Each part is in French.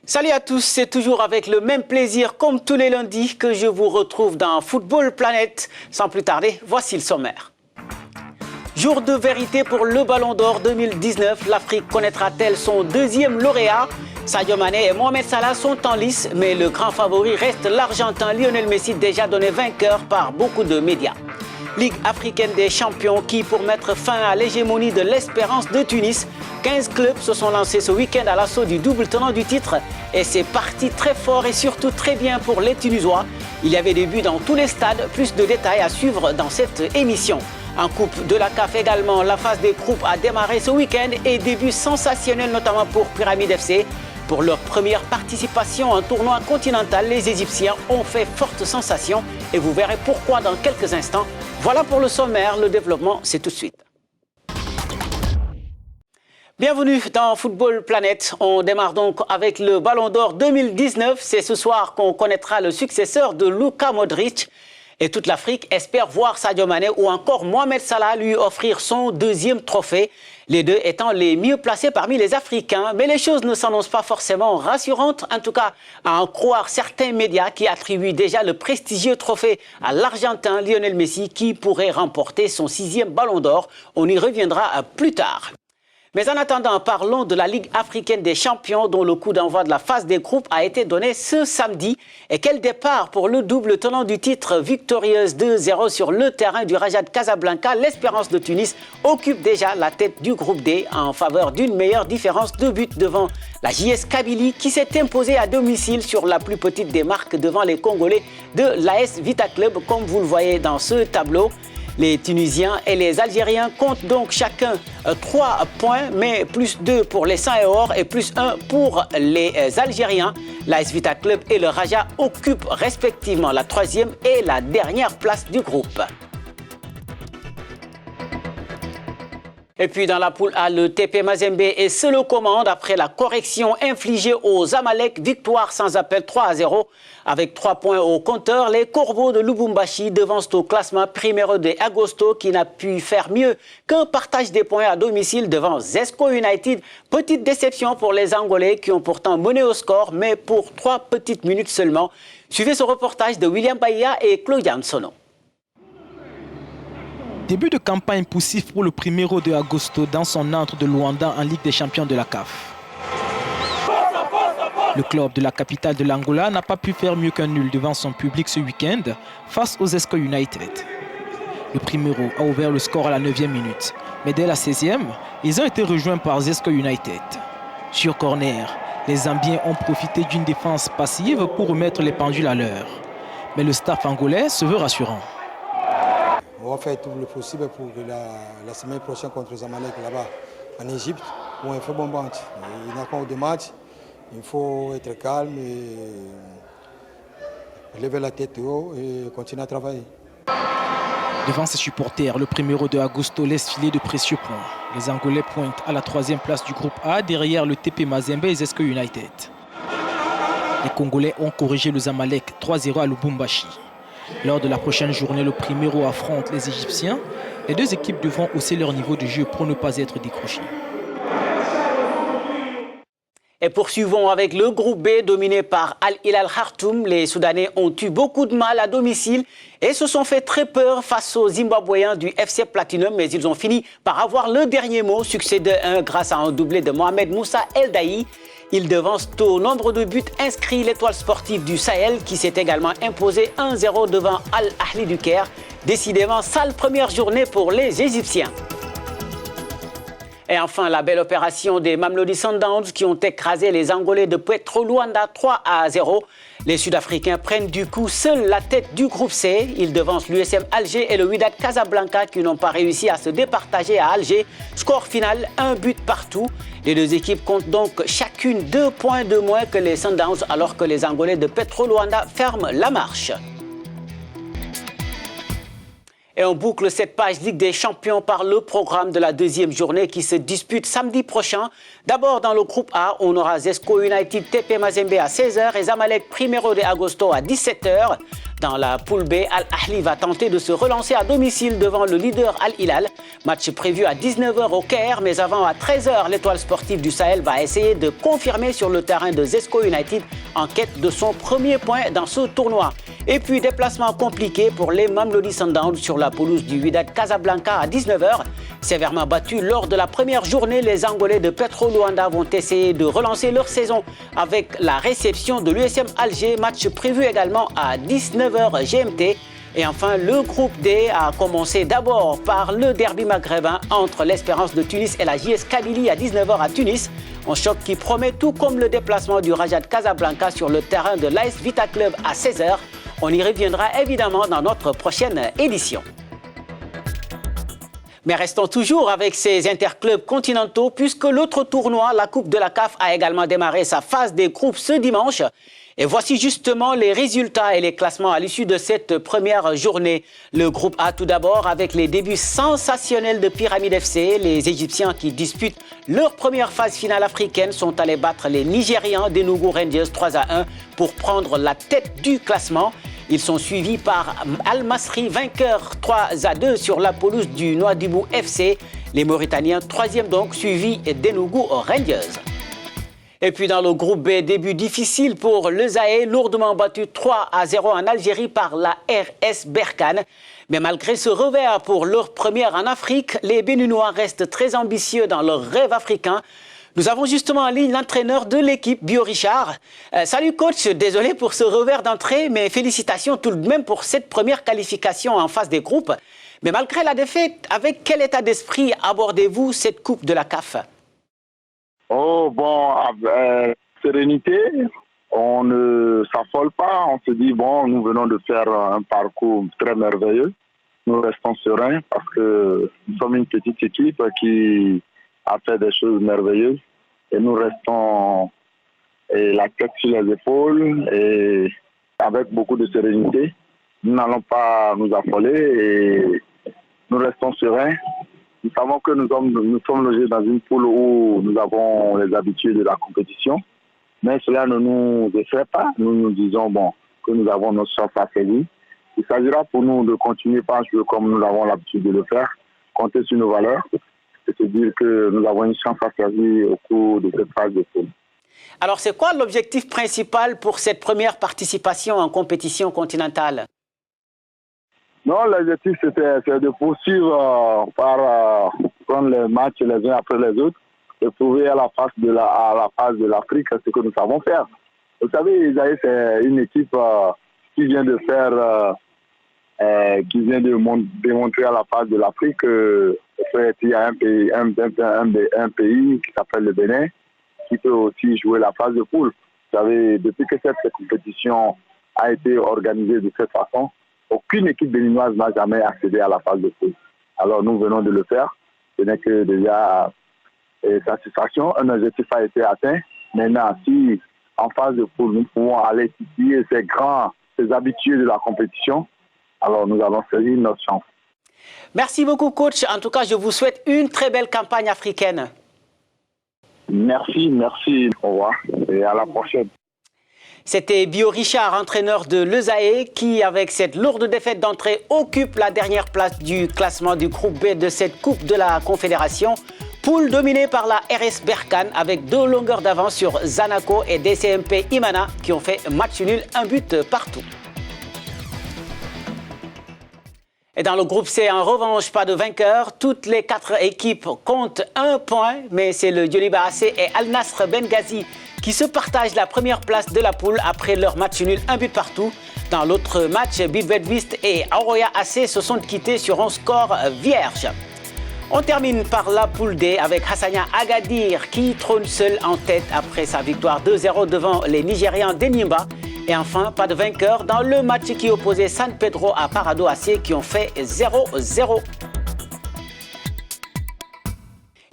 Salut à tous, c'est toujours avec le même plaisir comme tous les lundis que je vous retrouve dans Football Planet. Sans plus tarder, voici le sommaire. Jour de vérité pour le Ballon d'Or 2019, l'Afrique connaîtra-t-elle son deuxième lauréat? Sadio Mané et Mohamed Salah sont en lice, mais le grand favori reste l'Argentin Lionel Messi, déjà donné vainqueur par beaucoup de médias. Ligue africaine des champions qui, pour mettre fin à l'hégémonie de l'Espérance de Tunis, 15 clubs se sont lancés ce week-end à l'assaut du double tenant du titre. Et c'est parti très fort et surtout très bien pour les Tunisois. Il y avait des buts dans tous les stades, plus de détails à suivre dans cette émission. En Coupe de la CAF également, la phase des groupes a démarré ce week-end et des buts sensationnels notamment pour Pyramide FC. Pour leur première participation en tournoi continental, les Égyptiens ont fait forte sensation et vous verrez pourquoi dans quelques instants. Voilà pour le sommaire, le développement c'est tout de suite. Bienvenue dans Football Planet. On démarre donc avec le Ballon d'Or 2019. C'est ce soir qu'on connaîtra le successeur de Luka Modric. Et toute l'Afrique espère voir Sadio Mané ou encore Mohamed Salah lui offrir son deuxième trophée. Les deux étant les mieux placés parmi les Africains. Mais les choses ne s'annoncent pas forcément rassurantes, en tout cas à en croire certains médias qui attribuent déjà le prestigieux trophée à l'Argentin Lionel Messi qui pourrait remporter son 6e Ballon d'Or. On y reviendra plus tard. Mais en attendant, parlons de la Ligue africaine des champions dont le coup d'envoi de la phase des groupes a été donné ce samedi. Et quel départ pour le double tenant du titre, victorieuse 2-0 sur le terrain du Raja de Casablanca. L'Espérance de Tunis occupe déjà la tête du groupe D en faveur d'une meilleure différence de but devant la JS Kabylie qui s'est imposée à domicile sur la plus petite des marques devant les Congolais de l'AS Vita Club, comme vous le voyez dans ce tableau. Les Tunisiens et les Algériens comptent donc chacun 3 points, mais plus 2 pour les Sang et Or et plus 1 pour les Algériens. L'AS Vita Club et le Raja occupent respectivement la 3e et la dernière place du groupe. Et puis dans la poule A, le TP Mazembe est seul aux commandes après la correction infligée aux Amalek. Victoire sans appel 3-0. Avec 3 points au compteur, les Corbeaux de Lubumbashi devancent au classement Primeiro de Agosto qui n'a pu faire mieux qu'un partage des points à domicile devant Zesco United. Petite déception pour les Angolais qui ont pourtant mené au score, mais pour 3 petites minutes seulement. Suivez ce reportage de William Bahia et Claudian Sono. Début de campagne poussif pour le Primeiro de Agosto dans son antre de Luanda en Ligue des champions de la CAF. Le club de la capitale de l'Angola n'a pas pu faire mieux qu'un nul devant son public ce week-end face aux Zesco United. Le Primeiro a ouvert le score à la 9e minute, mais dès la 16e, ils ont été rejoints par Zesco United. Sur corner, les Zambiens ont profité d'une défense passive pour remettre les pendules à l'heure. Mais le staff angolais se veut rassurant. On va faire tout le possible pour que la semaine prochaine contre Zamalek là-bas en Égypte, où on fait bon match. Il n'y a pas de match, il faut être calme et lever la tête haut et continuer à travailler. Devant ses supporters, le Primeiro de Agosto laisse filer de précieux points. Les Angolais pointent à la 3e place du groupe A derrière le TP Mazembe et Zesco United. Les Congolais ont corrigé le Zamalek 3-0 à Lubumbashi. Lors de la prochaine journée, le Primeiro affronte les Égyptiens. Les deux équipes devront hausser leur niveau de jeu pour ne pas être décrochées. Et poursuivons avec le groupe B dominé par Al Hilal Khartoum. Les Soudanais ont eu beaucoup de mal à domicile et se sont fait très peur face aux Zimbabwéens du FC Platinum. Mais ils ont fini par avoir le dernier mot, succès de 1 grâce à un doublé de Mohamed Moussa El Daï. Il devance au nombre de buts inscrits l'étoile sportive du Sahel qui s'est également imposée 1-0 devant Al Ahli du Caire. Décidément, sale première journée pour les Égyptiens. Et enfin, la belle opération des Mamelodi Sundowns qui ont écrasé les Angolais de Petro Luanda 3-0. Les Sud-Africains prennent du coup seuls la tête du groupe C. Ils devancent l'USM Alger et le Wydad Casablanca qui n'ont pas réussi à se départager à Alger. Score final, 1 but partout. Les deux équipes comptent donc chacune 2 points de moins que les Sundowns alors que les Angolais de Petro Luanda ferment la marche. Et on boucle cette page Ligue des Champions par le programme de la deuxième journée qui se dispute samedi prochain. D'abord, dans le groupe A, on aura Zesco United TP Mazembe à 16h et Zamalek Primero de Agosto à 17h. Dans la poule B, Al-Ahli va tenter de se relancer à domicile devant le leader Al-Hilal. Match prévu à 19h au Caire, mais avant à 13h, l'étoile sportive du Sahel va essayer de confirmer sur le terrain de Zesco United en quête de son premier point dans ce tournoi. Et puis, déplacement compliqué pour les Mamelodi Sundowns sur la pelouse du Wydad Casablanca à 19h. Sévèrement battus lors de la première journée, les Angolais de Petro Luanda vont essayer de relancer leur saison avec la réception de l'USM Alger, match prévu également à 19h GMT. Et enfin, le groupe D a commencé d'abord par le derby maghrébin entre l'Espérance de Tunis et la JS Kabylie à 19h à Tunis. Un choc qui promet tout comme le déplacement du Raja de Casablanca sur le terrain de l'AS Vita Club à 16h. On y reviendra évidemment dans notre prochaine édition. Mais restons toujours avec ces interclubs continentaux puisque l'autre tournoi, la Coupe de la CAF, a également démarré sa phase des groupes ce dimanche. Et voici justement les résultats et les classements à l'issue de cette première journée. Le groupe A tout d'abord avec les débuts sensationnels de Pyramide FC. Les Égyptiens qui disputent leur première phase finale africaine sont allés battre les Nigérians d'Enugu Rangers 3-1 pour prendre la tête du classement. Ils sont suivis par Al-Masri, vainqueur 3-2 sur la pelouse du Nouadhibou FC. Les Mauritaniens, troisième donc, suivis d'Enugu Rangers. Et puis dans le groupe B, début difficile pour le Zaïre, lourdement battu 3-0 en Algérie par la RS Berkane. Mais malgré ce revers pour leur première en Afrique, les Béninois restent très ambitieux dans leur rêve africain. Nous avons justement en ligne l'entraîneur de l'équipe, Bio Richard. Salut coach, désolé pour ce revers d'entrée, mais félicitations tout de même pour cette première qualification en phase des groupes. Mais malgré la défaite, avec quel état d'esprit abordez-vous cette Coupe de la CAF ? Oh bon, sérénité, on ne s'affole pas, on se dit bon, nous venons de faire un parcours très merveilleux. Nous restons sereins parce que nous sommes une petite équipe qui a fait des choses merveilleuses et nous restons la tête sur les épaules et avec beaucoup de sérénité. Nous n'allons pas nous affoler et nous restons sereins. Nous savons que nous sommes logés dans une poule où nous avons les habitudes de la compétition, mais cela ne nous effraie pas. Nous nous disons bon, que nous avons notre chance à saisir. Il s'agira pour nous de continuer par jouer comme nous avons l'habitude de le faire, compter sur nos valeurs et se dire que nous avons une chance à saisir au cours de cette phase de poule. Alors, c'est quoi l'objectif principal pour cette première participation en compétition continentale ? Non, l'objectif c'est de poursuivre par prendre les matchs les uns après les autres et prouver à la face de l'Afrique ce que nous savons faire. Vous savez, Isaïe, c'est une équipe qui vient de faire, qui vient de démontrer à la face de l'Afrique qu'il y a un pays qui s'appelle le Bénin qui peut aussi jouer la phase de poule. Vous savez, depuis que cette compétition a été organisée de cette façon, aucune équipe béninoise n'a jamais accédé à la phase de poule. Alors nous venons de le faire. Ce n'est que déjà satisfaction. Un objectif a été atteint. Maintenant, si en phase de poule, nous pouvons aller titiller ces habitués de la compétition, alors nous allons saisir notre chance. Merci beaucoup, coach. En tout cas, je vous souhaite une très belle campagne africaine. Merci. Au revoir et à la prochaine. C'était Bio Richard, entraîneur de l'Ezaïre, qui, avec cette lourde défaite d'entrée, occupe la dernière place du classement du groupe B de cette Coupe de la Confédération. Poule dominée par la RS Berkane, avec 2 longueurs d'avance sur Zanaco et DCMP Imana, qui ont fait match nul, un but partout. Et dans le groupe C, en revanche, pas de vainqueur. Toutes les 4 équipes comptent 1 point, mais c'est le Djoliba AC et Al Nasr Benghazi qui se partagent la première place de la poule après leur match nul, un but partout. Dans l'autre match, Bidvest et Aroya AC se sont quittés sur un score vierge. On termine par la poule D avec Hassania Agadir qui trône seul en tête après sa victoire 2-0 devant les Nigérians d'Enyimba. Et enfin, pas de vainqueur dans le match qui opposait San Pedro à Parado AC qui ont fait 0-0.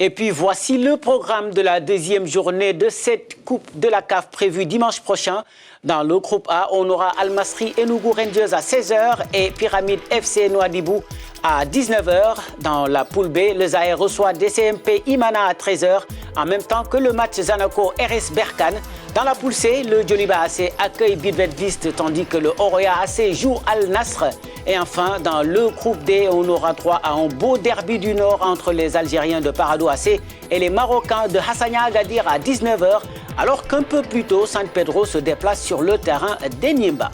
Et puis voici le programme de la deuxième journée de cette Coupe de la CAF prévue dimanche prochain. Dans le groupe A, on aura Al-Masri Enugu Rangers à 16h et Pyramide FC Nouadhibou À 19h, dans la poule B, le Zaïre reçoit DCMP Imana à 13h, en même temps que le match Zanaco-RS Berkane. Dans la poule C, le Djoliba AC accueille Bidvet Vist, tandis que le Oroya AC joue Al Nasr. Et enfin, dans le groupe D, on aura droit à un beau derby du Nord entre les Algériens de Parado AC et les Marocains de Hassania Agadir à 19h, alors qu'un peu plus tôt, San Pedro se déplace sur le terrain d'Enyimba.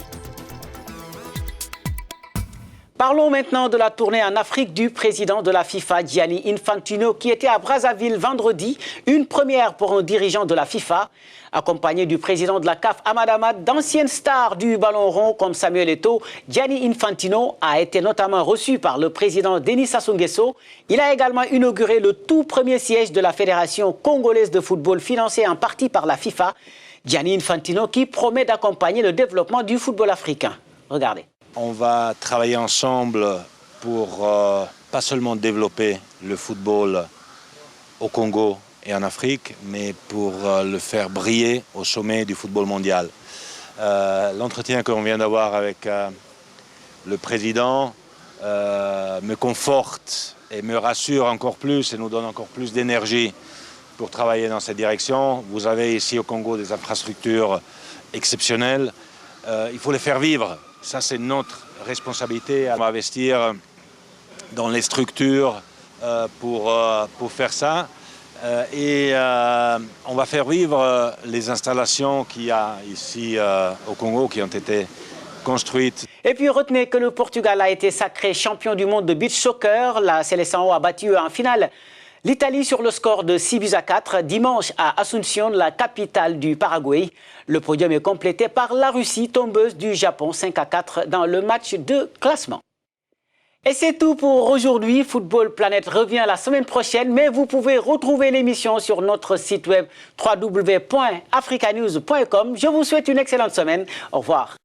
Parlons maintenant de la tournée en Afrique du président de la FIFA, Gianni Infantino, qui était à Brazzaville vendredi, une première pour un dirigeant de la FIFA. Accompagné du président de la CAF, Ahmad Ahmad, d'anciennes stars du ballon rond comme Samuel Eto'o, Gianni Infantino a été notamment reçu par le président Denis Sassou Nguesso. Il a également inauguré le tout premier siège de la Fédération congolaise de football, financé en partie par la FIFA. Gianni Infantino qui promet d'accompagner le développement du football africain. Regardez. On va travailler ensemble pour pas seulement développer le football au Congo et en Afrique, mais pour le faire briller au sommet du football mondial. L'entretien qu'on vient d'avoir avec le président me conforte et me rassure encore plus et nous donne encore plus d'énergie pour travailler dans cette direction. Vous avez ici au Congo des infrastructures exceptionnelles. Il faut les faire vivre. Ça, c'est notre responsabilité à investir dans les structures pour faire ça. On va faire vivre les installations qu'il y a ici au Congo qui ont été construites. Et puis retenez que le Portugal a été sacré champion du monde de beach soccer. La Seleção a battu en finale l'Italie sur le score de 6-4 dimanche à Asunción, la capitale du Paraguay. Le podium est complété par la Russie, tombeuse du Japon 5-4 dans le match de classement. Et c'est tout pour aujourd'hui. Football Planet revient la semaine prochaine, mais vous pouvez retrouver l'émission sur notre site web www.africanews.com. Je vous souhaite une excellente semaine. Au revoir.